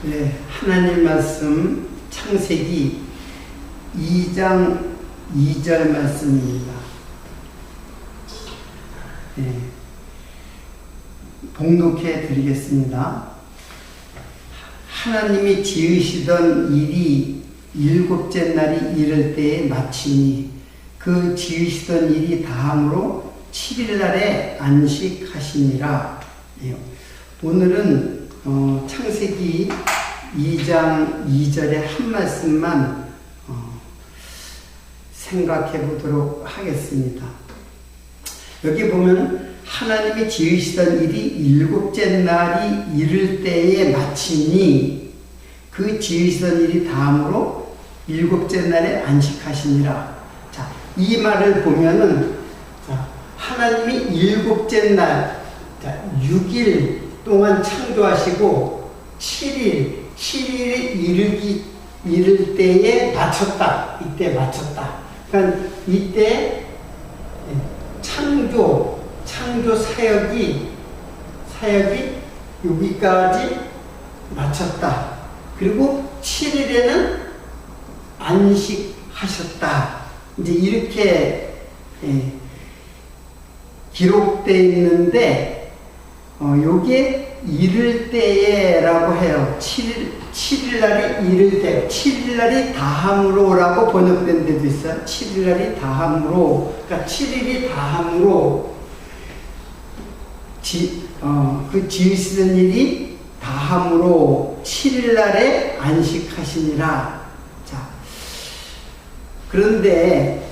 네, 하나님 말씀 창세기 2장 2절 말씀입니다. 네, 봉독해 드리겠습니다. 하나님이 지으시던 일이 일곱째 날이 이를 때에 마치니 그 지으시던 일이 다함으로 7일 날에 안식하시니라. 오늘은 창세기 2장 2절의 한 말씀만 생각해 보도록 하겠습니다. 여기 보면 하나님이 지으시던 일이 일곱째 날이 이를 때에 마치니 그 지으시던 일이 다음으로 일곱째 날에 안식하시니라. 자, 이 말을 보면은 하나님이 일곱째 날, 6일 동안 창조하시고 7일이 이를 때에 마쳤다. 이때 마쳤다. 그러니까 이때 창조 사역이 여기까지 마쳤다. 그리고 7일에는 안식하셨다. 이제 이렇게 기록되어 있는데, 요게 이를 때에라고 해요. 7일 날이 이를 때, 7일 날이 다함으로라고 번역된 데도 있어요. 7일 날이 다함으로, 그러니까 7일이 다함으로, 그 지으시던 일이 다함으로 7일 날에 안식하시니라. 자, 그런데,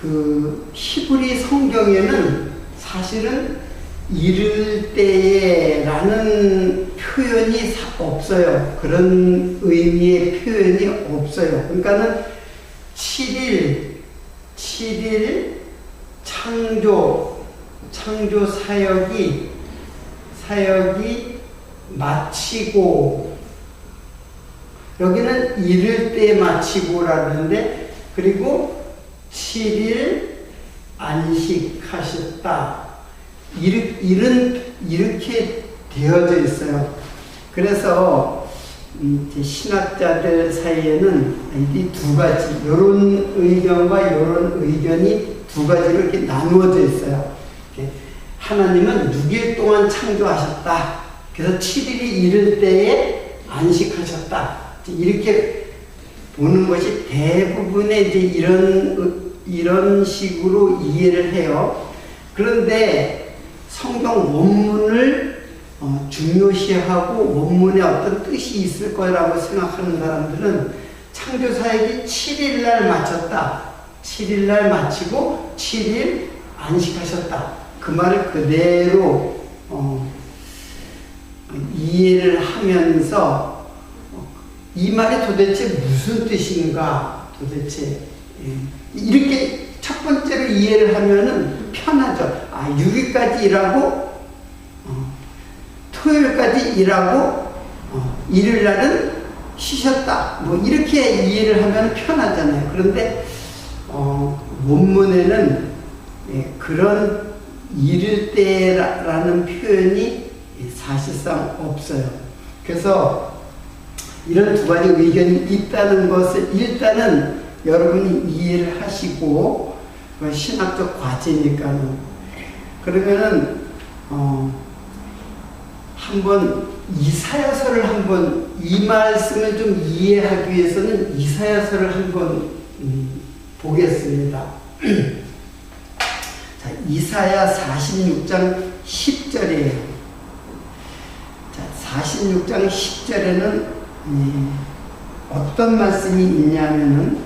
그 히브리 성경에는 사실은 이를 때에 라는 표현이 없어요. 그런 의미의 표현이 없어요. 그러니까는 7일 창조 사역이 마치고, 여기는 이를 때에 마치고라는데, 그리고 7일 안식하셨다. 이렇게 되어져 있어요. 그래서 신학자들 사이에는 이 두 가지, 이런 의견과 이런 의견이 두 가지로 이렇게 나누어져 있어요. 하나님은 6일 동안 창조하셨다. 그래서 7일이 이를 때에 안식하셨다. 이렇게 보는 것이 대부분의 이제 이런 식으로 이해를 해요. 그런데 성경 원문을 중요시하고 원문에 어떤 뜻이 있을 거라고 생각하는 사람들은 창조 사역이 7일 날 마쳤다. 7일 날 마치고 7일 안식하셨다. 그 말을 그대로 이해를 하면서 이 말이 도대체 무슨 뜻인가, 도대체 이렇게 첫 번째로 이해를 하면은 편하죠. 6일까지 일하고 토요일까지 일하고 일요일 날은 쉬셨다. 뭐 이렇게 이해를 하면 편하잖아요. 그런데 원문에는 그런 이를 때라는 표현이 사실상 없어요. 그래서 이런 두 가지 의견이 있다는 것을 일단은 여러분이 이해를 하시고, 신학적 과제니까는. 그러면은 한번 이사야서를 한번, 이 말씀을 좀 이해하기 위해서는 이사야서를 한번 보겠습니다. 자, 이사야 46장 10절이에요. 자, 46장 10절에는 어떤 말씀이 있냐면은,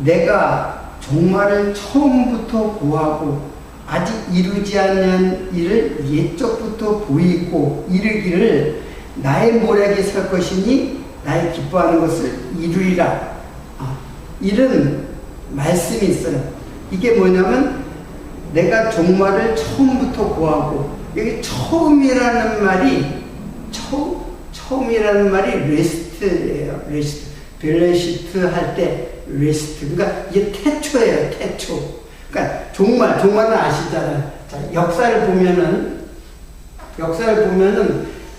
내가 종말을 처음부터 고하고 아직 이루지 않은 일을 옛적부터 보이고 이르기를 나의 모략이 설 것이니 나의 기뻐하는 것을 이루리라. 이런 말씀이 있어요. 이게 뭐냐면, 내가 종말을 처음부터 고하고, 여기 처음이라는 말이 레스트예요. 레스트. 벨레시트 할 때 레스트. 그러니까 이게 태초예요. 태초. 그러니까 종말은 아시잖아요. 자, 역사를 보면은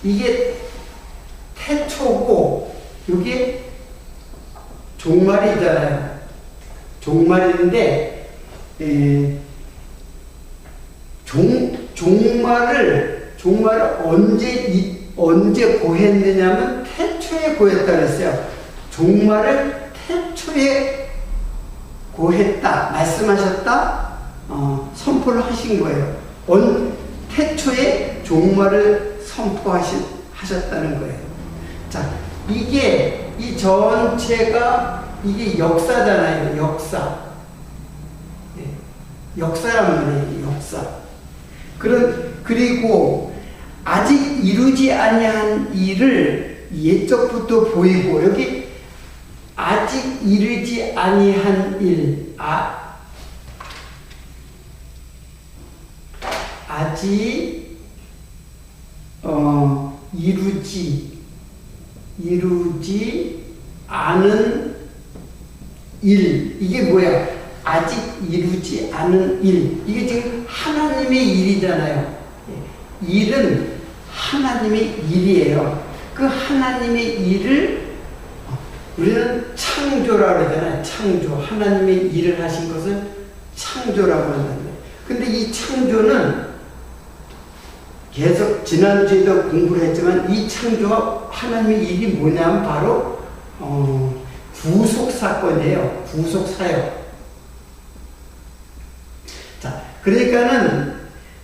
이게 태초고, 이게 종말이잖아요. 종말인데, 종말을 언제 고했느냐면 태초에 고했다 그랬어요. 종말을 태초에 고했다, 말씀하셨다, 선포를 하신 거예요. 태초에 종말을 선포하셨다는 거예요. 자, 이 전체가 이게 역사잖아요. 역사. 역사란 말이에요. 역사. 그리고 아직 이루지 아니한 일을 옛적부터 보이고, 여기 아직 이르지 아니한 일, 아직 이루지 않은 일, 이게 뭐야? 아직 이루지 않은 일, 이게 지금 하나님의 일이잖아요. 일은 하나님의 일이에요. 그 하나님의 일을 우리는 창조라고 그러잖아요. 창조. 하나님의 일을 하신 것을 창조라고 한다는 거예요. 근데 이 창조는 계속 지난주에도 공부를 했지만, 이 창조가 하나님의 일이 뭐냐면 바로 구속사건이에요. 구속사역. 자, 그러니까는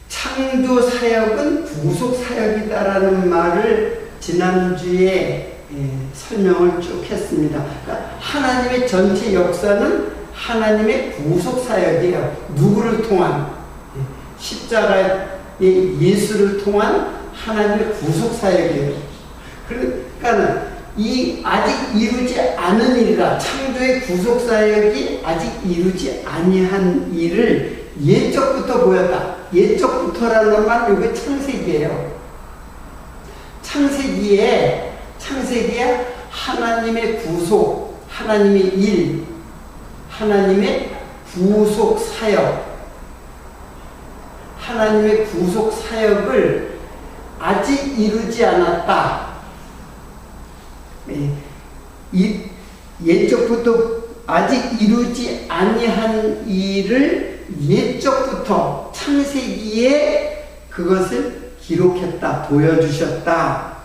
창조사역은 구속사역이다라는 말을 지난주에 설명을 쭉 했습니다. 그러니까 하나님의 전체 역사는 하나님의 구속사역이에요. 누구를 통한? 십자가의 예수를 통한 하나님의 구속사역이에요. 그러니까 이 아직 이루지 않은 일이라, 창조의 구속사역이 아직 이루지 아니한 일을 옛적부터 보였다. 옛적부터라는 말, 이게 창세기예요. 창세기에 하나님의 구속, 하나님의 일, 하나님의 구속 사역, 하나님의 구속 사역을 아직 이루지 않았다. 옛적부터 아직 이루지 아니한 일을 옛적부터 창세기에 그것을 기록했다, 보여주셨다.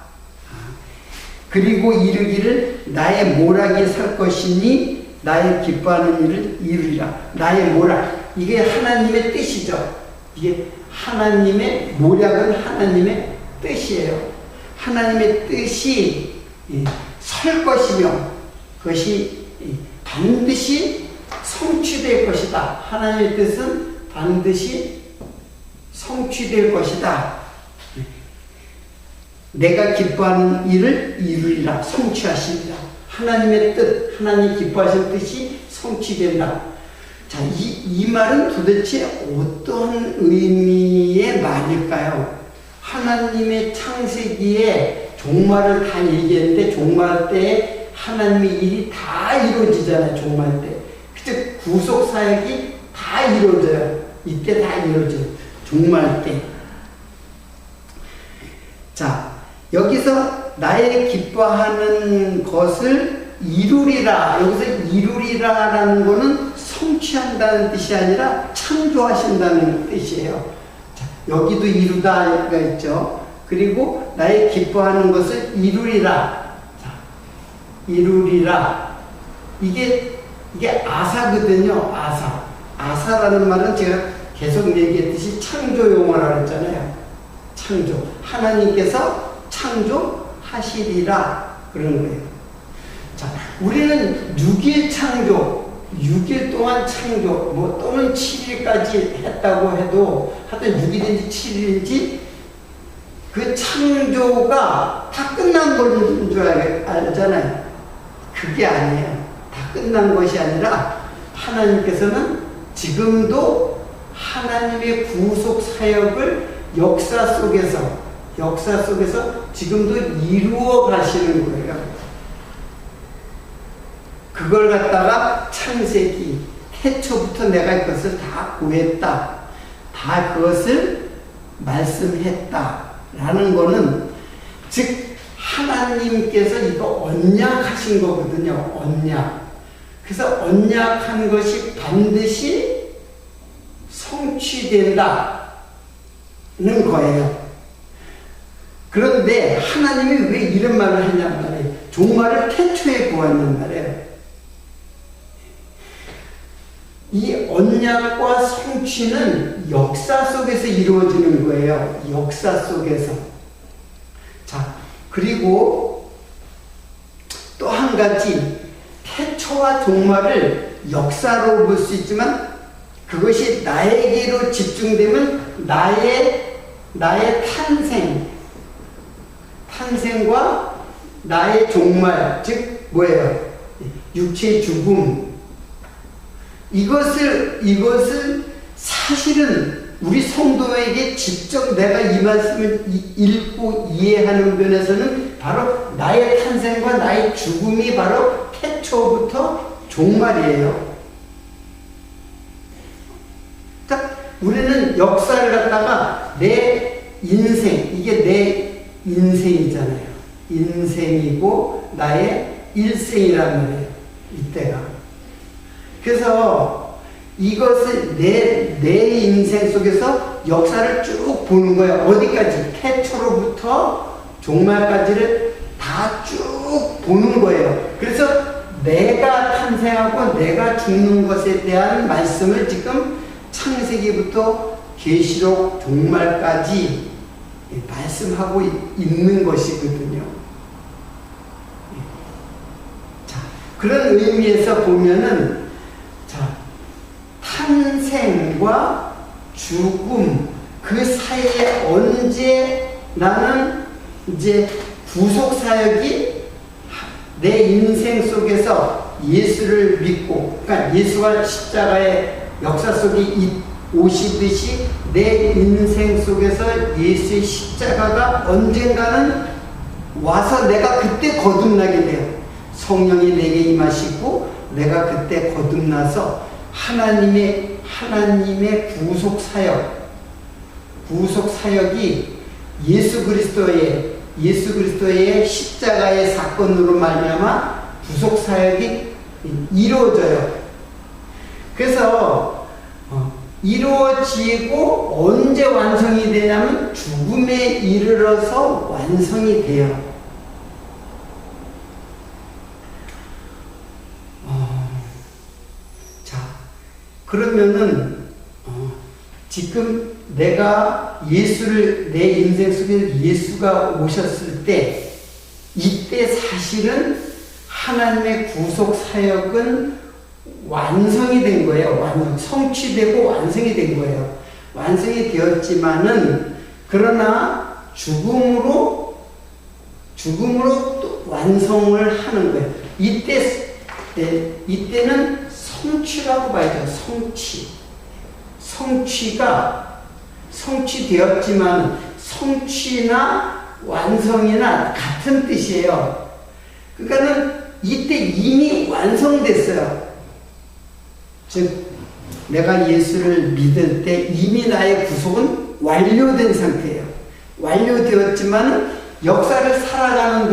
그리고 이르기를 나의 모락이 살 것이니 나의 기뻐하는 일을 이루리라. 나의 모락, 이게 하나님의 뜻이죠. 이게 하나님의 모략은 하나님의 뜻이에요. 하나님의 뜻이 설 것이며 그것이 반드시 성취될 것이다. 하나님의 뜻은 반드시 성취될 것이다. 내가 기뻐하는 일을 이루리라. 성취하시리라. 하나님의 뜻, 하나님 기뻐하시는 뜻이 성취된다. 자, 이 말은 도대체 어떤 의미의 말일까요? 하나님의 창세기에 종말을 다 얘기했는데, 종말 때에 하나님의 일이 다 이루어지잖아요. 종말 때. 즉 구속사역이 다 이루어져요. 이때 다 이루어져요. 종말 때. 자, 여기서 나의 기뻐하는 것을 이루리라. 여기서 이루리라라는 거는 성취한다는 뜻이 아니라 창조하신다는 뜻이에요. 자, 여기도 이루다가 있죠. 그리고 나의 기뻐하는 것을 이루리라. 자, 이루리라. 이게 아사거든요. 아사. 아사라는 말은 제가 계속 얘기했듯이 창조 용어라고 했잖아요. 창조. 하나님께서 창조하시리라. 그런 거예요. 자, 우리는 6일 창조, 6일 동안 창조, 또는 7일까지 했다고 해도, 하여튼 6일인지 7일인지, 그 창조가 다 끝난 건 줄 알잖아요. 그게 아니에요. 다 끝난 것이 아니라, 하나님께서는 지금도 하나님의 구속 사역을 역사 속에서 지금도 이루어 가시는 거예요. 그걸 갖다가 창세기, 태초부터 내가 이것을 다 구했다. 다 그것을 말씀했다. 라는 거는, 즉, 하나님께서 이거 언약하신 거거든요. 언약. 그래서 언약한 것이 반드시 성취된다는 거예요. 그런데 하나님이 왜 이런 말을 하냔 말이에요. 종말을 태초에 보았단 말이에요. 이 언약과 성취는 역사 속에서 이루어지는 거예요. 역사 속에서. 자, 그리고 또 한 가지, 태초와 종말을 역사로 볼 수 있지만 그것이 나에게로 집중되면 나의 탄생과 나의 종말, 즉 뭐예요? 육체의 죽음. 이것을 사실은 우리 성도에게 직접 내가 이 말씀을 읽고 이해하는 면에서는 바로 나의 탄생과 나의 죽음이 바로 태초부터 종말이에요. 딱 우리는 역사를 갖다가 내 인생, 이게 내 인생이잖아요. 인생이고 나의 일생이란 말이에요. 이때가. 그래서 이것을 내 인생 속에서 역사를 쭉 보는 거예요. 어디까지? 태초로부터 종말까지를 다 쭉 보는 거예요. 그래서 내가 탄생하고 내가 죽는 것에 대한 말씀을 지금 창세기부터 계시록 종말까지 말씀하고 있는 것이거든요. 자, 그런 의미에서 보면은, 자, 탄생과 죽음, 그 사이에 언제 나는 이제 구속사역이 내 인생 속에서 예수를 믿고, 그러니까 예수가 십자가의 역사 속에 오시듯이 내 인생 속에서 예수의 십자가가 언젠가는 와서 내가 그때 거듭나게 돼요. 성령이 내게 임하시고 내가 그때 거듭나서 하나님의 구속 사역이 예수 그리스도의 십자가의 사건으로 말미암아 구속 사역이 이루어져요. 그래서 이루어지고 언제 완성이 되냐면 죽음에 이르러서 완성이 돼요. 자, 그러면은 지금 내가 예수를 내 인생 속에 예수가 오셨을 때 이때 사실은 하나님의 구속 사역은 완성이 된 거예요. 성취되고 완성이 된 거예요. 완성이 되었지만은 그러나 죽음으로 또 완성을 하는 거예요. 이때는 성취라고 봐야죠. 성취가 성취되었지만 성취나 완성이나 같은 뜻이에요. 그러니까는 이때 이미 완성됐어요. 즉 내가 예수를 믿을 때 이미 나의 구속은 완료된 상태예요. 완료되었지만 역사를 살아가는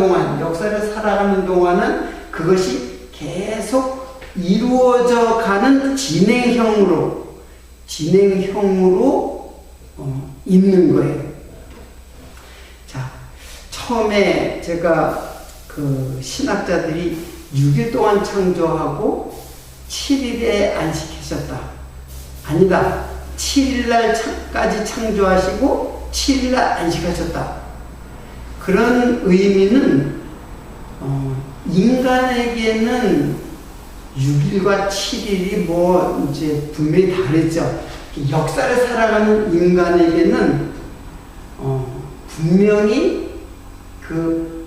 동안은 그것이 계속 이루어져 가는 진행형으로 있는 거예요. 자, 처음에 제가 그 신학자들이 6일 동안 창조하고 7일에 안식하셨다. 아니다. 7일날까지 창조하시고 7일날 안식하셨다. 그런 의미는 인간에게는 6일과 7일이 뭐 이제 분명히 다르죠. 역사를 살아가는 인간에게는 분명히 그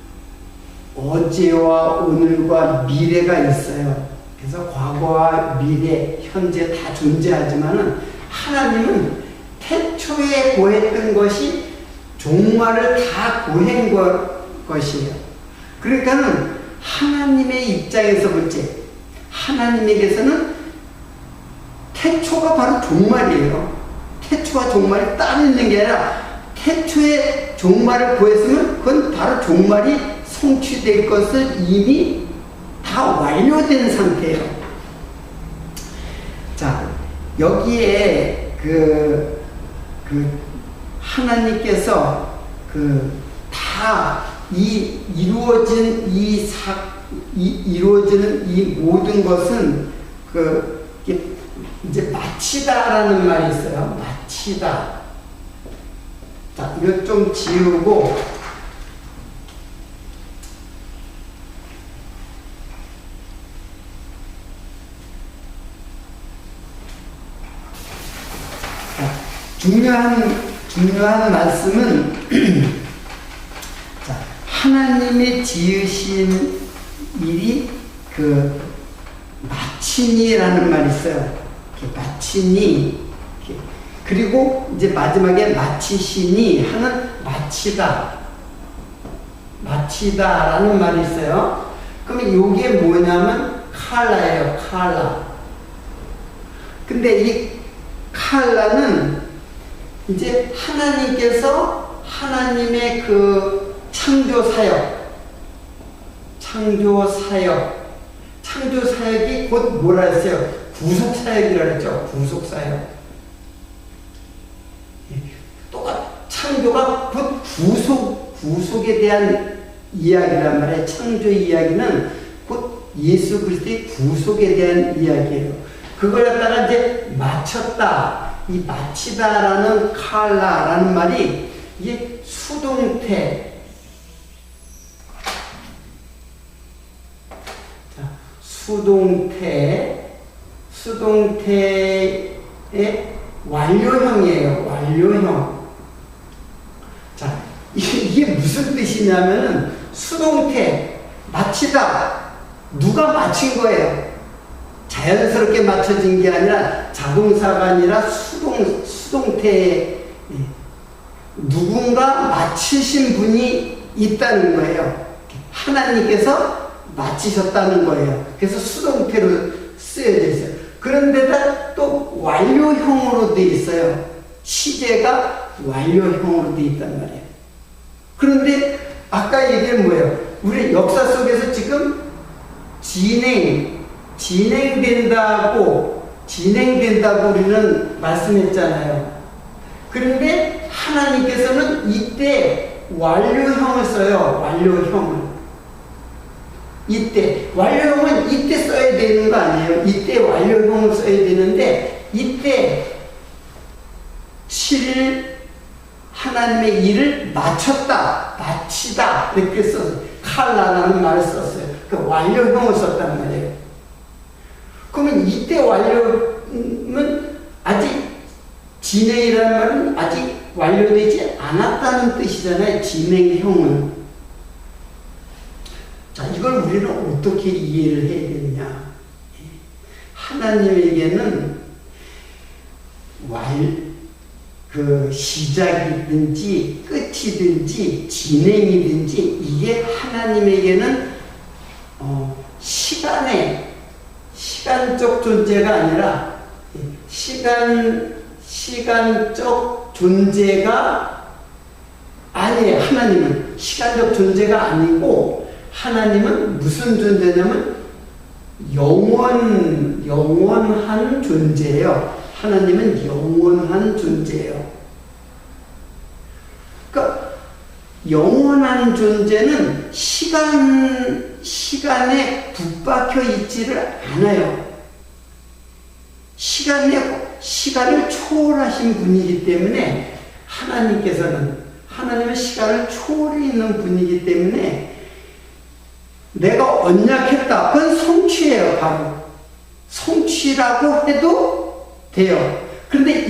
어제와 오늘과 미래가 있어요. 그래서 과거와 미래, 현재 다 존재하지만은 하나님은 태초에 고했던 것이 종말을 다 고한 것이에요. 그러니까는 하나님의 입장에서 볼 때 하나님에게서는 태초가 바로 종말이에요. 태초와 종말이 따로 있는 게 아니라 태초에 종말을 구했으면 그건 바로 종말이 성취될 것을 이미 다 완료된 상태예요. 자, 여기에 하나님께서 다 이루어지는 이 모든 것은 이제 마치다라는 말이 있어요. 마치다. 자, 이거 좀 지우고, 자, 중요한 말씀은 자, 하나님이 지으신 일이 마치니라는 말이 있어요. 마치니. 그리고 이제 마지막에 마치시니 하는 마치다라는 말이 있어요. 그러면 이게 뭐냐면 칼라예요. 칼라. 근데 이 칼라는 이제 하나님께서 하나님의 창조 사역이 곧 뭐라 했어요? 구속 사역이라 했죠. 구속 사역. 창조가 곧 구속에 대한 이야기란 말이에요. 창조 이야기는 곧 예수 그리스도의 구속에 대한 이야기예요. 그걸 갖다가 이제 마쳤다, 이 마치다라는 칼라라는 말이 이게 수동태. 자, 수동태의 완료형이에요. 완료형. 자, 이게 무슨 뜻이냐면은 수동태, 마치다. 누가 마친 거예요? 자연스럽게 맞춰진 게 아니라 자동사가 아니라 수동태. 누군가 마치신 분이 있다는 거예요. 하나님께서 마치셨다는 거예요. 그래서 수동태로 쓰여져 있어요. 그런데다 또 완료형으로 되어 있어요. 시제가 완료형으로 되어 있단 말이에요. 그런데 아까 얘기는 뭐예요? 우리 역사 속에서 지금 진행된다고 우리는 말씀했잖아요. 그런데 하나님께서는 이때 완료형을 써요. 완료형은 이때 써야 되는 거 아니에요. 이때 완료형을 써야 되는데 이때 7일 하나님의 일을 마치다 이렇게 써서 칼라라는 말을 썼어요. 그 완료형을 썼단 말이에요. 그러면 이때 완료는 아직 진행이라는 말은 아직 완료되지 않았다는 뜻이잖아요. 진행형은. 자, 이걸 우리는 어떻게 이해를 해야 되느냐. 하나님에게는 시작이든지 끝이든지 진행이든지 이게 하나님에게는 시간적 존재가 아니라 시간적 존재가 아니에요. 하나님은 시간적 존재가 아니고 하나님은 무슨 존재냐면 영원한 존재예요. 하나님은 영원한 존재예요. 그러니까 영원한 존재는 시간에 붙박혀 있지를 않아요. 시간을 초월하신 분이기 때문에 하나님은 시간을 초월해 있는 분이기 때문에 내가 언약했다. 그건 성취예요. 바로 성취라고 해도 돼요. 그런데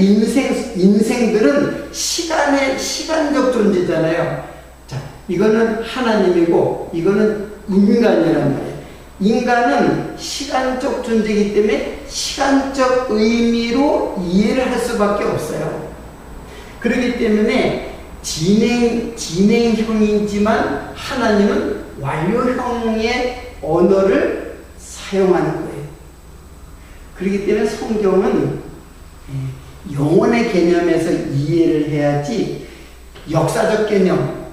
인생들은 시간적 존재잖아요. 자, 이거는 하나님이고 이거는 인간이란 말이에요. 인간은 시간적 존재이기 때문에 시간적 의미로 이해를 할 수밖에 없어요. 그렇기 때문에 진행형이지만 하나님은 완료형의 언어를 사용하는 거예요. 그렇기 때문에 성경은 영혼의 개념에서 이해를 해야지 역사적 개념,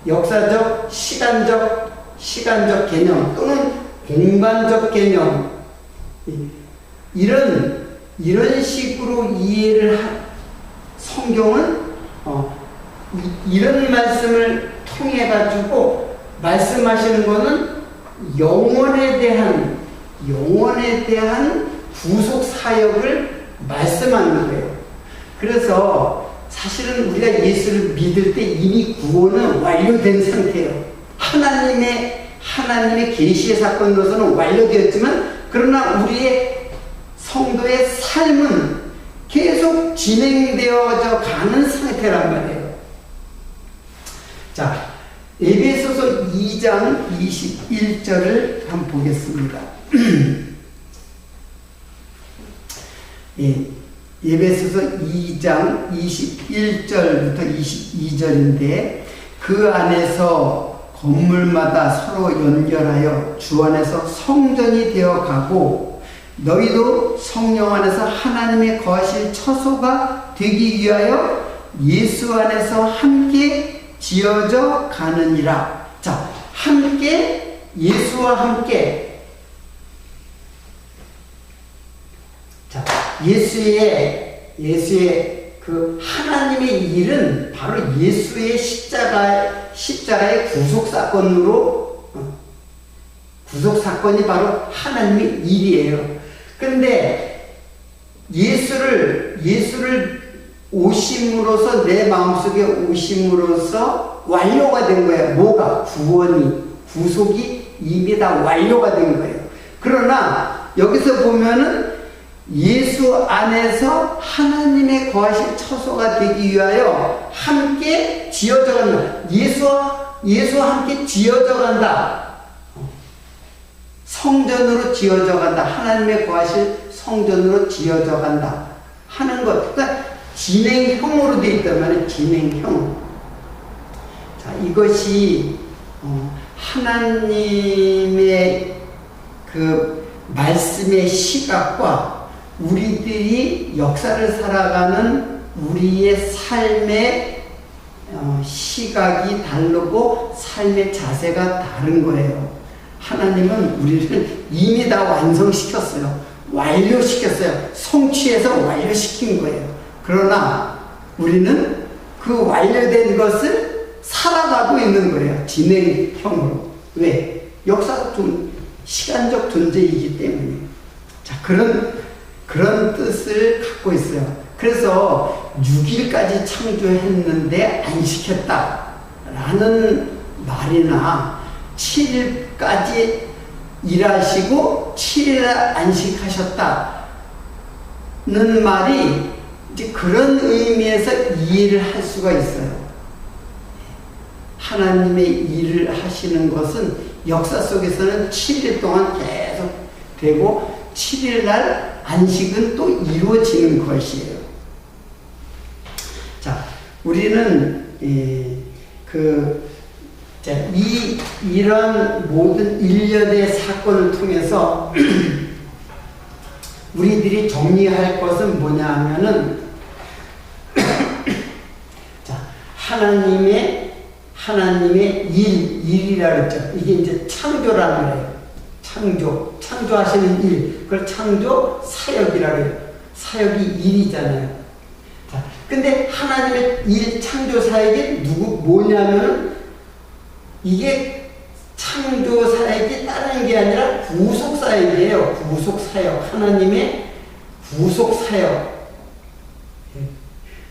역사적, 시간적 개념 또는 공간적 개념, 이런 식으로 이해를 성경은 이런 말씀을 통해 가지고 말씀하시는 것은 영원에 대한 구속 사역을 말씀하는 거예요. 그래서 사실은 우리가 예수를 믿을 때 이미 구원은 완료된 상태예요. 하나님의 계시의 사건으로서는 완료되었지만, 그러나 우리의 성도의 삶은 계속 진행되어져 가는 상태란 말이에요. 자, 에베소서 2장 21절을 한번 보겠습니다. 에베소서 2장 21절부터 22절인데, 그 안에서 건물마다 서로 연결하여 주 안에서 성전이 되어 가고, 너희도 성령 안에서 하나님의 거하실 처소가 되기 위하여 예수 안에서 함께 지어져 가느니라. 자, 함께, 예수와 함께. 자, 예수의 그 하나님의 일은 바로 예수의 십자가의 구속사건으로, 구속사건이 바로 하나님의 일이에요. 그런데 예수를 오심으로써, 내 마음속에 오심으로써 완료가 된 거예요. 뭐가? 구속이 이미 다 완료가 된 거예요. 그러나 여기서 보면은 예수 안에서 하나님의 거하실 처소가 되기 위하여 함께 지어져 간다. 예수와 함께 지어져 간다. 성전으로 지어져 간다. 하나님의 거하실 성전으로 지어져 간다 하는 것. 그러니까 진행형으로 되어 있단 말이에요. 진행형. 자, 이것이 하나님의 그 말씀의 시각과 우리들이 역사를 살아가는 우리의 삶의 시각이 다르고 삶의 자세가 다른 거예요. 하나님은 우리를 이미 다 완성시켰어요. 완료시켰어요. 성취해서 완료시킨 거예요. 그러나 우리는 그 완료된 것을 살아가고 있는 거예요. 진행형으로. 왜? 역사적, 시간적 존재이기 때문에. 자, 그런 뜻을 갖고 있어요. 그래서 6일까지 창조했는데 안식했다 라는 말이나 7일까지 일하시고 7일 안식하셨다는 말이 이제 그런 의미에서 이해를 할 수가 있어요. 하나님의 일을 하시는 것은 역사 속에서는 7일 동안 계속 되고 7일 날 안식은 또 이루어지는 것이에요. 자, 우리는 이런 모든 일련의 사건을 통해서 우리들이 정리할 것은 뭐냐 하면은 자, 하나님의 일이라고 했죠. 이게 이제 창조라는 거예요. 창조하시는 일, 그걸 창조 사역이라고 해요. 사역이 일이잖아요. 자, 근데 하나님의 일, 창조 사역이 뭐냐면 이게 창조 사역이 다른 게 아니라 구속 사역이에요. 구속 사역, 하나님의 구속 사역.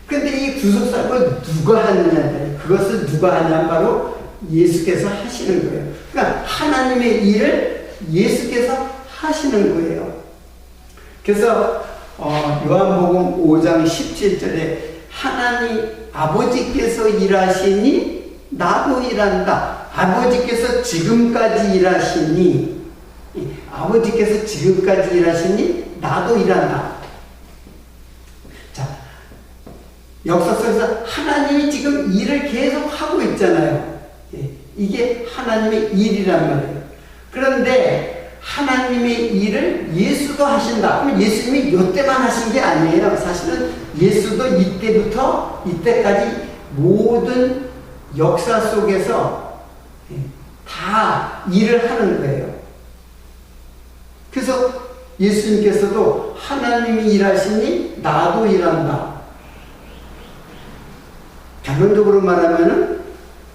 근데 이 구속 사역을 누가 하느냐? 그것을 누가 하냐? 바로 예수께서 하시는 거예요. 그러니까 하나님의 일을 예수께서 하시는 거예요. 그래서 요한복음 5장 17절에 하나님 아버지께서 일하시니 나도 일한다. 아버지께서 지금까지 일하시니 나도 일한다. 자, 역사 속에서 하나님이 지금 일을 계속 하고 있잖아요. 이게 하나님의 일이란 말이에요. 그런데 하나님의 일을 예수도 하신다. 그럼 예수님이 이때만 하신 게 아니에요. 사실은 예수도 이때부터 이때까지 모든 역사 속에서 다 일을 하는 거예요. 그래서 예수님께서도 하나님이 일하시니 나도 일한다. 결론적으로 말하면은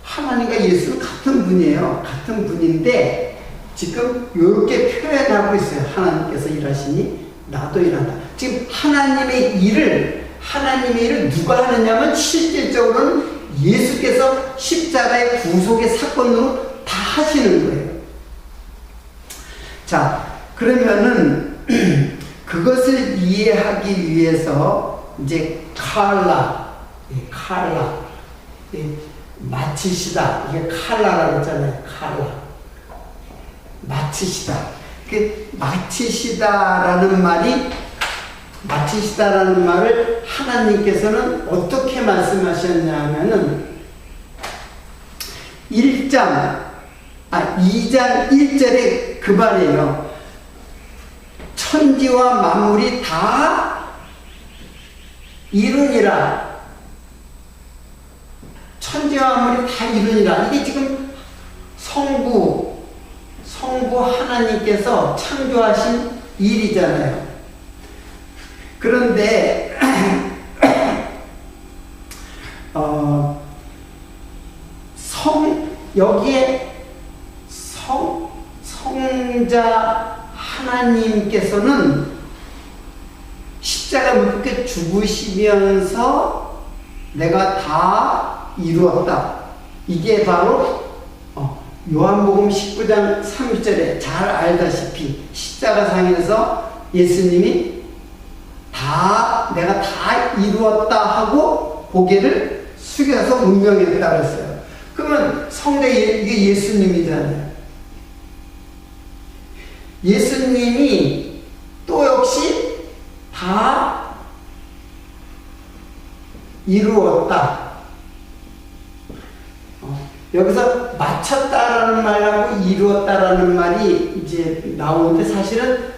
하나님과 예수는 같은 분이에요. 같은 분인데 지금 이렇게 표현하고 있어요. 하나님께서 일하시니 나도 일한다. 지금 하나님의 일을 누가 하느냐면 실질적으로는 예수께서 십자가의 구속의 사건으로 다 하시는 거예요. 자, 그러면은 그것을 이해하기 위해서 이제 칼라, 마치시다. 이게 칼라라고 했잖아요. 칼라. 마치시다. 그 마치시다라는 말을 하나님께서는 어떻게 말씀하셨냐면은 2장 1절에 그 말이에요. 천지와 만물이 다 이루니라. 천지와 만물이 다 이루니라. 이게 지금 성부 하나님께서 창조하신 일이잖아요. 그런데 여기에 성자 하나님께서는 십자가 못 박혀 죽으시면서 내가 다 이루었다. 이게 바로 요한복음 19장 30절에 잘 알다시피 십자가상에서 예수님이 내가 다 이루었다 하고 고개를 숙여서 운명했다 그랬어요. 그러면 성자 이게 예수님이잖아요. 예수님이 또 역시 다 이루었다. 여기서 마쳤다라는 말하고 이루었다라는 말이 이제 나오는데 사실은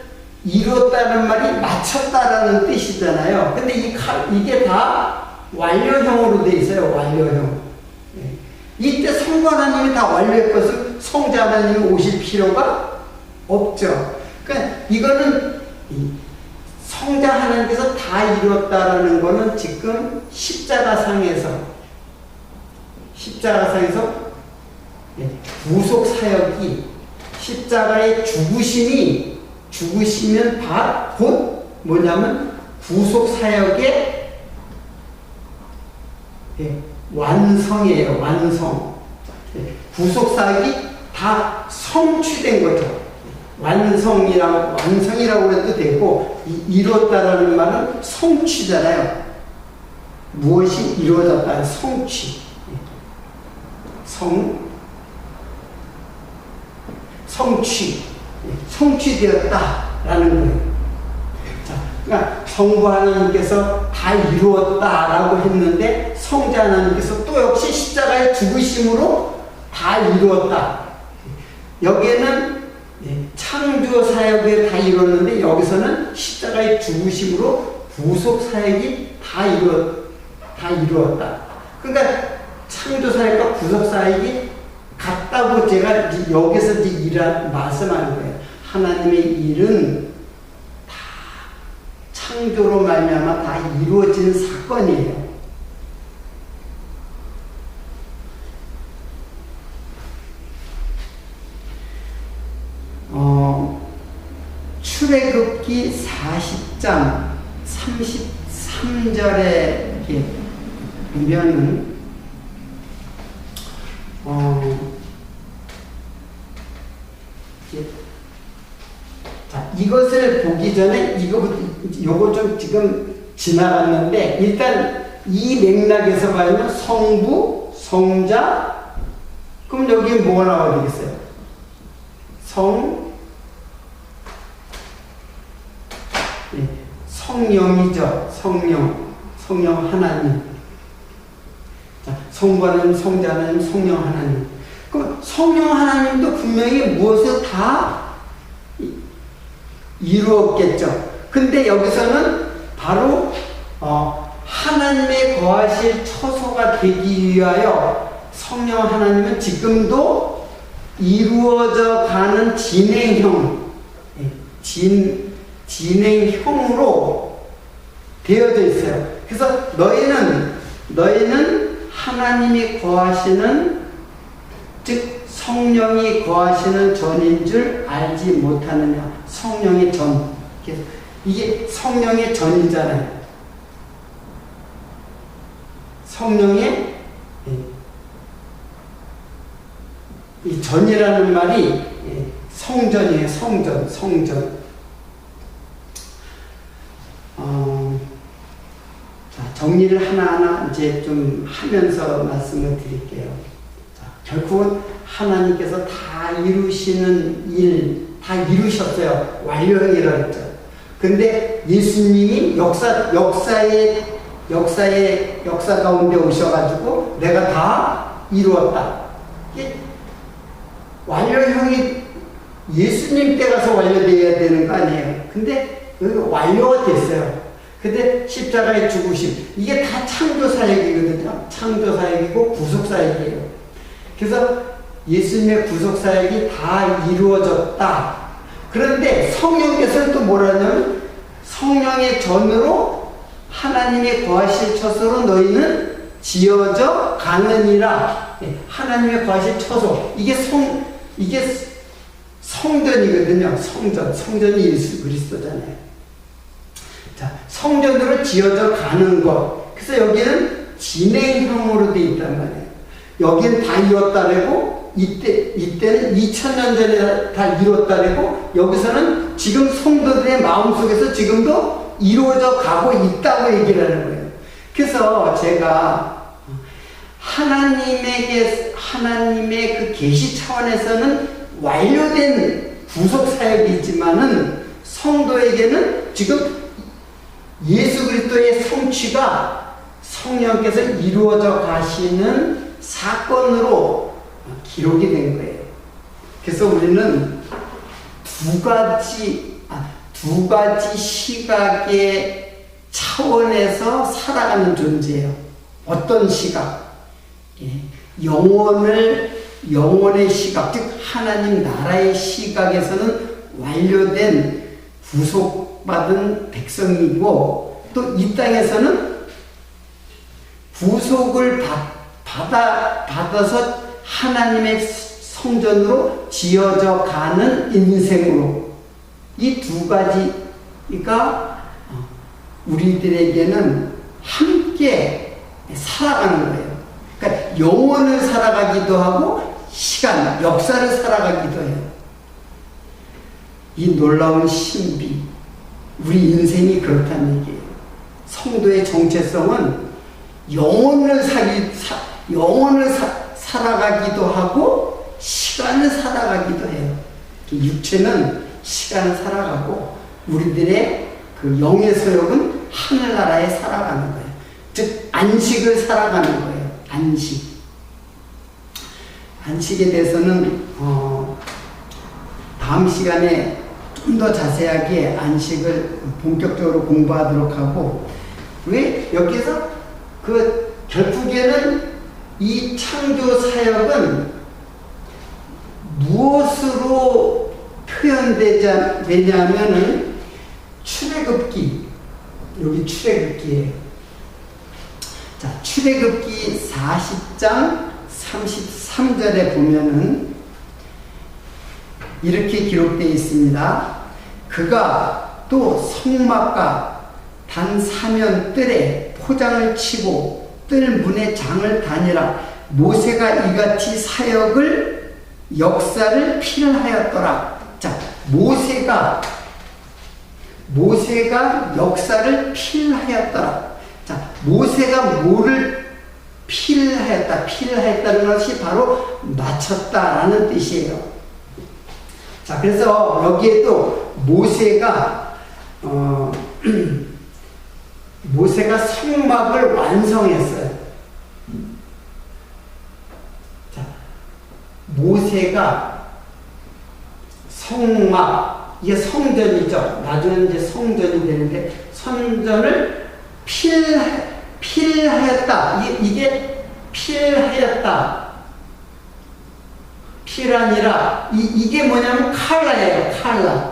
이루었다는 말이 마쳤다라는 뜻이잖아요. 근데 이게 다 완료형으로 돼 있어요. 완료형. 이때 성부 하나님이 다 완료할 것을 성자 하나님이 오실 필요가 없죠. 그러니까 이거는 성자 하나님께서 다 이루었다라는 거는 지금 십자가상에서 구속 사역이 십자가의 죽으시면 곧 뭐냐면 구속 사역의 완성이에요. 완성. 구속 사역이 다 성취된 거죠. 완성이라고 해도 되고 이루었다라는 말은 성취잖아요. 무엇이 이루어졌다. 성취. 성취되었다라는 거예요. 자, 그러니까 성부 하나님께서 다 이루었다라고 했는데 성자 하나님께서 또 역시 십자가의 죽으심으로 다 이루었다. 여기에는 창조 사역을 다 이루었는데 여기서는 십자가의 죽으심으로 구속 사역이 다 이루었다. 그러니까 창조 사역과 구속 사역이 같다고 제가 여기서 말씀하는 거예요. 하나님의 일은 다 창조로 말미암아 다 이루어진 사건이에요. 출애굽기 40장 33절에 이렇게 보면은 자, 이것을 보기 전에 요거 좀 지금 지나갔는데 일단 이 맥락에서 봐야면 성부, 성자, 그럼 여기 뭐가 나와야 되겠어요? 성령이죠. 성령 하나님. 자, 성부 하나님, 성자 하나님, 성령 하나님. 그럼 성령 하나님도 분명히 무엇을 다 이루었겠죠. 근데 여기서는 바로 하나님의 거하실 처소가 되기 위하여 성령 하나님은 지금도 이루어져 가는 진행형, 진행형으로 되어져 있어요. 그래서 너희는 하나님이 거하시는, 즉 성령이 거하시는 전인 줄 알지 못하느냐. 성령의 전. 이게 성령의 전이잖아요. 성령의 이 전이라는 말이 성전이에요. 성전. 자, 정리를 하나하나 이제 좀 하면서 말씀을 드릴게요. 자, 결국은 하나님께서 다 이루시는 일, 다 이루셨어요. 완료형이라고 했죠. 근데 예수님이 역사 가운데 오셔가지고 내가 다 이루었다. 이게 완료형이 예수님 때 가서 완료되어야 되는 거 아니에요. 근데 여기 완료가 됐어요. 근데 십자가의 죽으심, 이게 다 창조사역이거든요. 창조사역이고 구속사역이에요. 그래서 예수님의 구속사역이 다 이루어졌다. 그런데 성령께서는 또 뭐라냐면 성령의 전으로 하나님의 거하실 처소로 너희는 지어져 가느니라. 하나님의 거하실 처소. 이게 성전이거든요. 성전이 예수 그리스도잖아요. 자, 성전으로 지어져 가는 것. 그래서 여기는 진행형으로 되어 있단 말이에요. 여기는 다 이뤘다라고, 이때는 2000년 전에 다 이뤘다라고, 여기서는 지금 성도들의 마음속에서 지금도 이루어져 가고 있다고 얘기를 하는 거예요. 그래서 제가 하나님의 그 계시 차원에서는 완료된 구속 사역이지만은 성도에게는 지금 예수 그리스도의 성취가 성령께서 이루어져 가시는 사건으로 기록이 된 거예요. 그래서 우리는 두 가지 시각의 차원에서 살아가는 존재예요. 어떤 시각? 영혼의 시각, 즉 하나님 나라의 시각에서는 완료된 구속받은 백성이고, 또 이 땅에서는 구속을 받아서 하나님의 성전으로 지어져 가는 인생으로, 이 두 가지가 우리들에게는 함께 살아가는 거예요. 그러니까 영혼을 살아가기도 하고 시간, 역사를 살아가기도 해요. 이 놀라운 신비, 우리 인생이 그렇다는 얘기예요. 성도의 정체성은 영혼을 살아가기도 하고 시간을 살아가기도 해요. 육체는 시간을 살아가고 우리들의 그 영의 소욕은 하늘나라에 살아가는 거예요. 즉 안식을 살아가는 거예요. 안식에 대해서는 다음 시간에 좀 더 자세하게 안식을 본격적으로 공부하도록 하고, 왜 여기서 그 결국에는 이 창조 사역은 무엇으로 표현되냐면은 출애굽기, 여기 출애굽기예요. 자, 출애굽기 40장 33절에 보면은 이렇게 기록되어 있습니다. 그가 또 성막과 단 사면 뜰에 포장을 치고 뜰 문에 장을 다니라. 모세가 이같이 사역을 역사를 필하였더라. 자, 모세가 역사를 필하였더라. 자, 모세가 뭐를 필하였다는 것이 바로 마쳤다라는 뜻이에요. 자, 그래서 여기에도 모세가 성막을 완성했어요. 자, 모세가 성막, 이게 성전이죠. 나중에 이제 성전이 되는데, 성전을 필하였다. 이게 필하였다. 피라니라. 이게 뭐냐면 칼라예요. 칼라.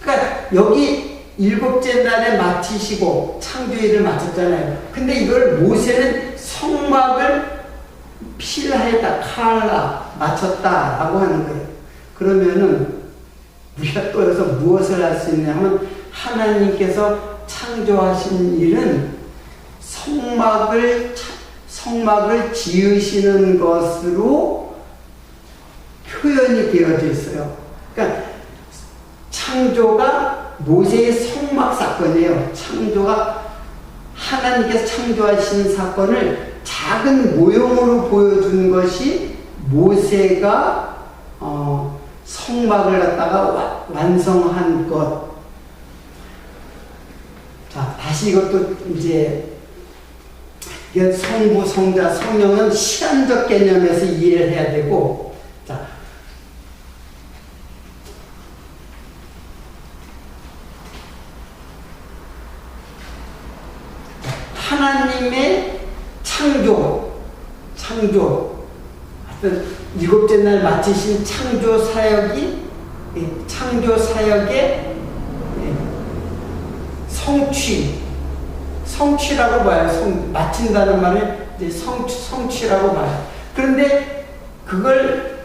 그러니까 여기 일곱째 날에 마치시고 창조일을 마쳤잖아요. 근데 이걸 모세는 성막을 필하였다, 칼라, 마쳤다라고 하는 거예요. 그러면은 우리가 또 여기서 무엇을 할 수 있냐 하면 하나님께서 창조하신 일은 성막을 지으시는 것으로 표현이 되어져 있어요. 그러니까 창조가 모세의 성막 사건이에요. 창조가 하나님께서 창조하신 사건을 작은 모형으로 보여주는 것이 모세가 성막을 갖다가 완성한 것. 자, 다시 이것도 이제 성부, 성자, 성령은 시간적 개념에서 이해를 해야 되고, 자, 하나님의 창조, 하여튼 일곱째 날 마치신 창조 사역의 성취라고 봐요. 마친다는 말을 이제 성취라고 봐요. 그런데 그걸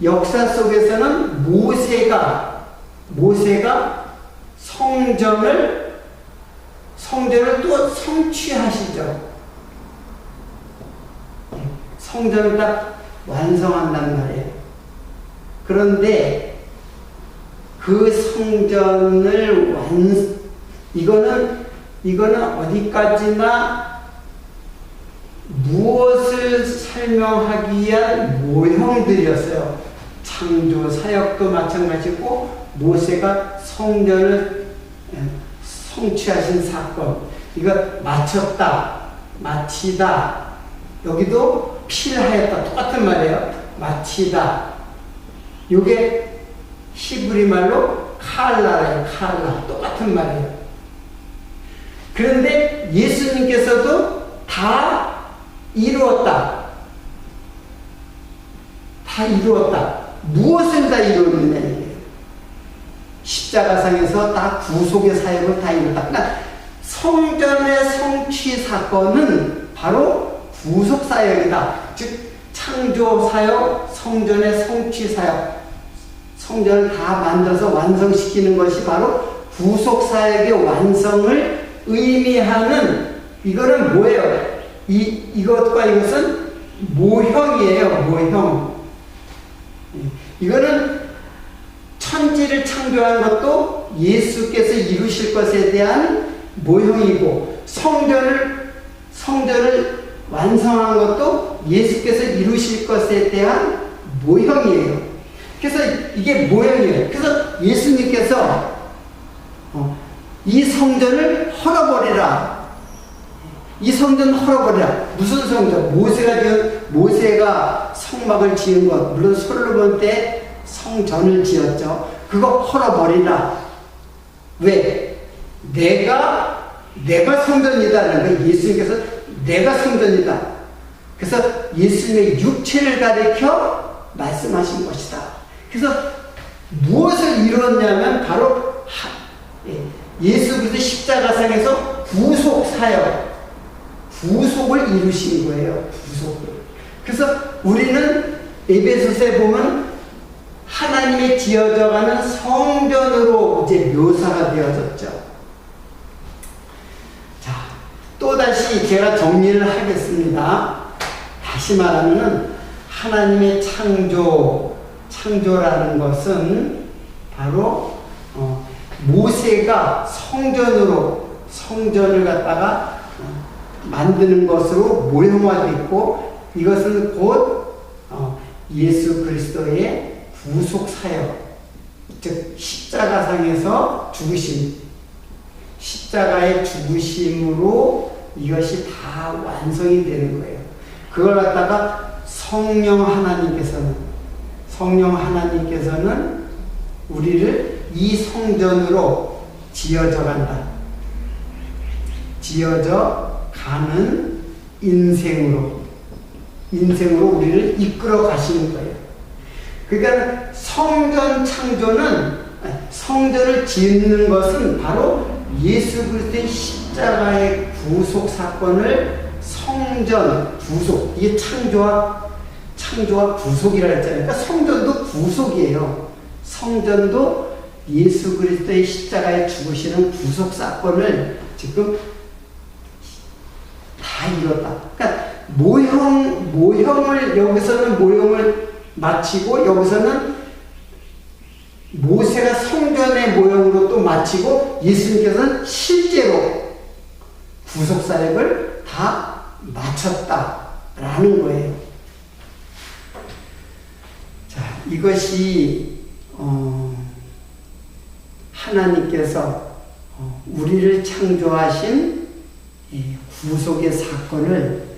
역사 속에서는 모세가 성전을 또 성취하시죠. 성전을 딱 완성한단 말이에요. 그런데 그 성전을 이거는 어디까지나 무엇을 설명하기 위한 모형들이었어요. 창조 사역도 마찬가지고 모세가 성전을 성취하신 사건, 이거 마치다, 여기도 필하였다, 똑같은 말이에요. 마치다. 이게 히브리 말로 칼라예요. 칼라, 똑같은 말이에요. 그런데 예수님께서도 다 이루었다. 무엇을 다 이루었느냐 이게. 십자가상에서 다 구속의 사역을 다 이뤘다. 그러니까 성전의 성취 사건은 바로 구속 사역이다. 즉 창조 사역, 성전의 성취 사역, 성전을 다 만들어서 완성시키는 것이 바로 구속 사역의 완성을 의미하는, 이거는 뭐예요? 이것과 이것은 모형이에요. 모형. 이거는 천지를 창조한 것도 예수께서 이루실 것에 대한 모형이고, 성전을 완성한 것도 예수께서 이루실 것에 대한 모형이에요. 그래서 이게 모형이에요. 그래서 예수님께서 이 성전을 헐어버리라. 이 성전 헐어버리라. 무슨 성전? 모세가 성막을 지은 것, 물론 솔로몬 때 성전을 지었죠. 그거 헐어버리라. 왜? 내가 성전이다라는 거예요. 예수님께서 내가 성전이다. 그래서 예수님의 육체를 가리켜 말씀하신 것이다. 그래서 무엇을 이루었냐면 바로 예수께서 십자가상에서 구속을 이루신 거예요. 구속을. 그래서 우리는 에베소서에 보면 하나님의 지어져가는 성전으로 이제 묘사가 되어졌죠. 자, 또다시 제가 정리를 하겠습니다. 다시 말하면 하나님의 창조라는 것은 바로 모세가 성전을 갖다가 만드는 것으로 모형화되고, 이것은 곧 예수 그리스도의 구속 사역, 즉 십자가상에서 십자가의 죽으심으로 이것이 다 완성이 되는 거예요. 그걸 갖다가 성령 하나님께서는 우리를 이 성전으로 지어져 가는 인생으로 인생으로 우리를 이끌어 가시는 거예요. 그러니까 성전 창조는, 성전을 짓는 것은 바로 예수 그리스도의 십자가의 구속 사건을 성전, 구속, 이게 창조와 구속이라 했잖아요. 그러니까 성전도 구속이에요. 성전도 예수 그리스도의 십자가에 죽으시는 구속 사건을 지금 다 이뤘다. 그러니까 모형을 여기서는 모형을 마치고 여기서는 모세가 성전의 모형으로 또 마치고 예수님께서는 실제로 구속 사역을 다 마쳤다라는 거예요. 자, 이것이 하나님께서 우리를 창조하신 이 구속의 사건을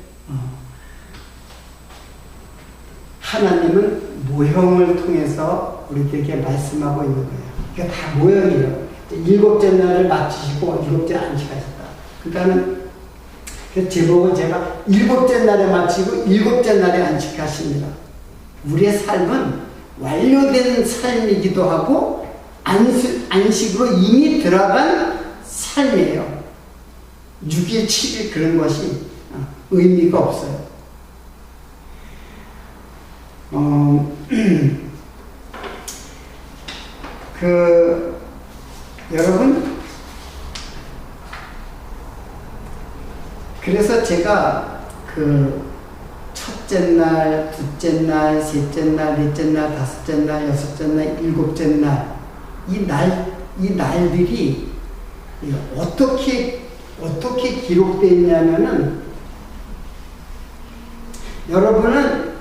하나님은 모형을 통해서 우리들에게 말씀하고 있는 거예요. 이게 다 모형이에요. 일곱째 날을 마치시고 일곱째 안식하셨다. 그러니까는 제목은 제가 일곱째 날에 마치고 일곱째 날에 안식하십니다. 우리의 삶은 완료된 삶이기도 하고 안식으로 이미 들어간 삶이에요. 6일, 7일 그런 것이 의미가 없어요. 여러분, 그래서 제가 첫째 날, 둘째 날, 셋째 날, 넷째 날, 다섯째 날, 여섯째 날, 일곱째 날, 이 날들이 어떻게 기록되어 있냐면은, 여러분은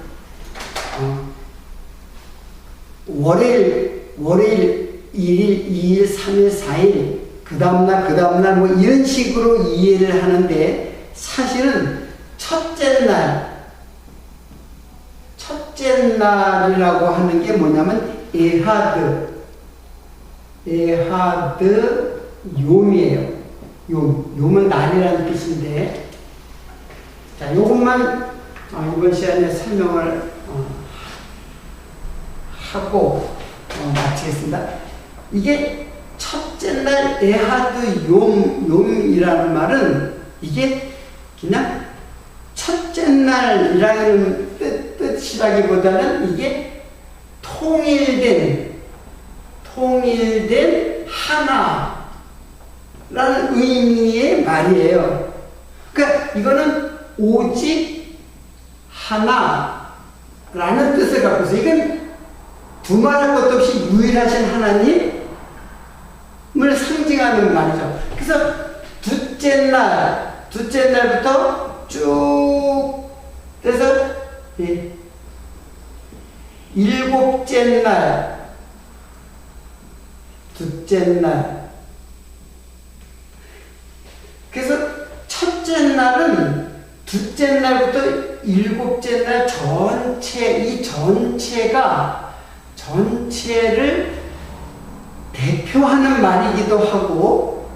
월요일 1일, 2일, 3일, 4일, 그 다음날 뭐 이런 식으로 이해를 하는데, 사실은 첫째 날이라고 하는 게 뭐냐면 에하드 욤이에요. 욤은 날이라는 뜻인데, 자, 요것만 이번 시간에 설명을 하고 마치겠습니다. 이게 첫째 날 에하드 욤이라는 말은 이게 그냥 첫째 날이라는 뜻이라기보다는 이게 통일된 하나라는 의미의 말이에요. 그러니까 이거는 오직 하나라는 뜻을 갖고 있어요. 이건 두말할 것도 없이 유일하신 하나님을 상징하는 말이죠. 그래서 둘째 날부터 쭉 해서 일곱째 날, 둘째 날. 그래서 첫째 날은 둘째 날부터 일곱째 날 이 전체를 대표하는 말이기도 하고,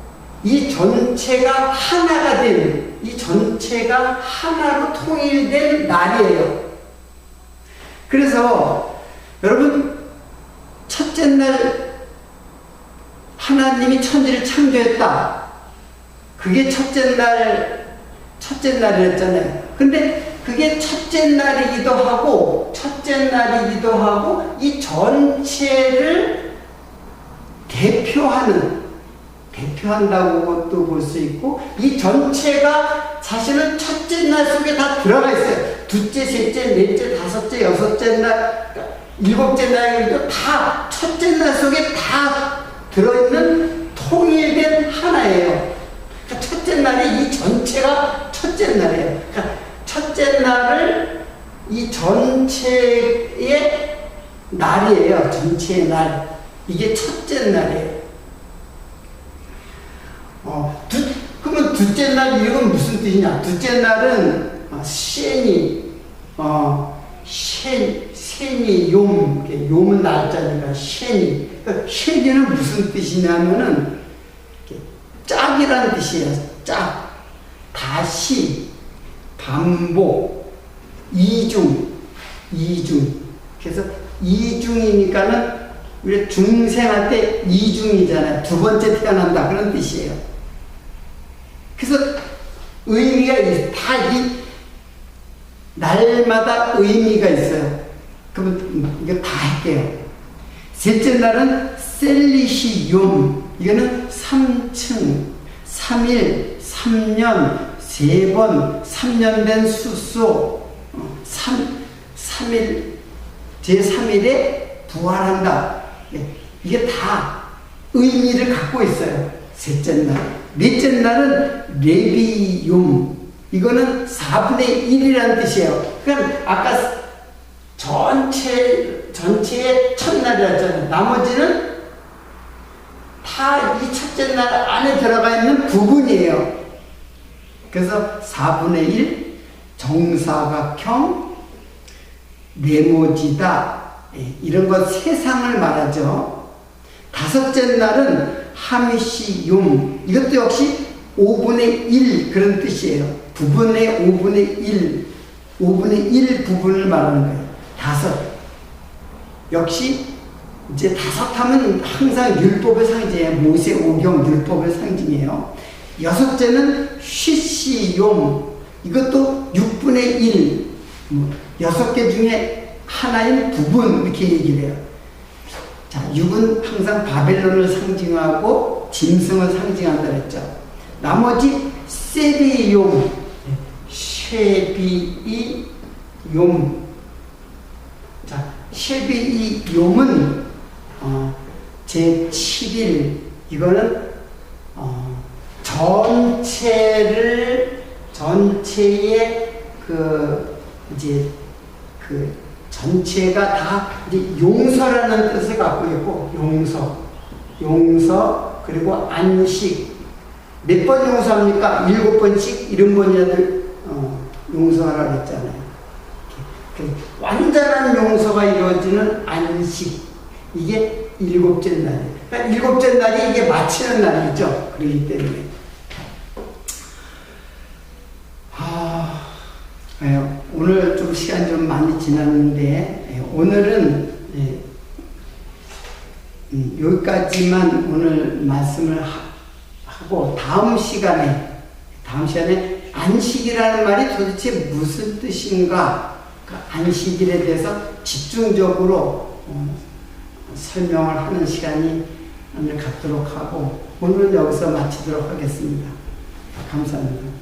이 전체가 하나가 된, 이 전체가 하나로 통일된 날이에요. 그래서 여러분, 첫째 날 하나님이 천지를 창조했다. 그게 첫째 날이었잖아요. 근데 그게 첫째 날이기도 하고 이 전체를 대표한다고 또 볼 수 있고, 이 전체가 사실은 첫째 날 속에 다 들어가 있어요. 둘째, 셋째, 넷째, 다섯째, 여섯째 날, 일곱째 날에도 다 첫째 날 속에 다 들어있는 통일된 하나예요. 그러니까 첫째 날이 이 전체가 첫째 날이에요. 그러니까 첫째 날을 이 전체의 날이에요. 전체의 날. 이게 첫째 날이에요. 그러면 둘째 날 이건 무슨 뜻이냐? 둘째 날은 셴이 욤은 날짜니까 셴이. 그러니까 셴이는 무슨 뜻이냐면은 짝이라는 뜻이에요. 짝. 다시, 반복, 이중. 그래서 이중이니까는 우리 중생할 때 이중이잖아요. 두 번째 태어난다 그런 뜻이에요. 그래서 의미가 다 이 날마다 의미가 있어요. 그러면 이거 다 할게요. 셋째 날은 셀리시욤. 이거는 3층, 3일, 3년, 3번, 3년 된 수소, 3일, 제3일에 부활한다. 이게 다 의미를 갖고 있어요. 셋째 날. 넷째 날은 레비욤. 이거는 4분의 1이라는 뜻이에요. 그러니까 아까 전체의 첫날이었잖아요. 나머지는 다 이 첫째 날 안에 들어가 있는 부분이에요. 그래서 4분의 1, 정사각형, 네모지다, 이런 것 세상을 말하죠. 다섯째 날은 하미시욤. 이것도 역시 5분의 1 그런 뜻이에요. 부분의 5분의 1, 5분의 1 부분을 말하는 거예요. 다섯. 역시 이제 다섯 하면 항상 율법을 상징해요. 모세 오경 율법을 상징해요. 여섯째는 쉬시욤. 이것도 6분의 1. 6개 중에 하나인 부분 이렇게 얘기를 해요. 자, 6은 항상 바벨론을 상징하고 짐승을 상징한다 그랬죠. 나머지 세비욤, 쉐비이욤. 자, 쉐비이욤은 제7일. 이거는 전체의 전체가 다 이제 용서라는 뜻을 갖고 있고, 용서, 그리고 안식. 몇 번 용서합니까? 7번씩 70번이라도 용서하라고 했잖아요. 완전한 용서가 이루어지는 안식. 이게 7째 날이에요. 그러니까 7째 날이 이게 마치는 날이죠. 그렇기 때문에. 오늘 좀 시간 좀 많이 지났는데, 오늘은 여기까지만 오늘 말씀을 하고, 다음 시간에 안식이라는 말이 도대체 무슨 뜻인가, 그 안식일에 대해서 집중적으로 설명을 하는 시간이 오늘 갖도록 하고, 오늘은 여기서 마치도록 하겠습니다. 감사합니다.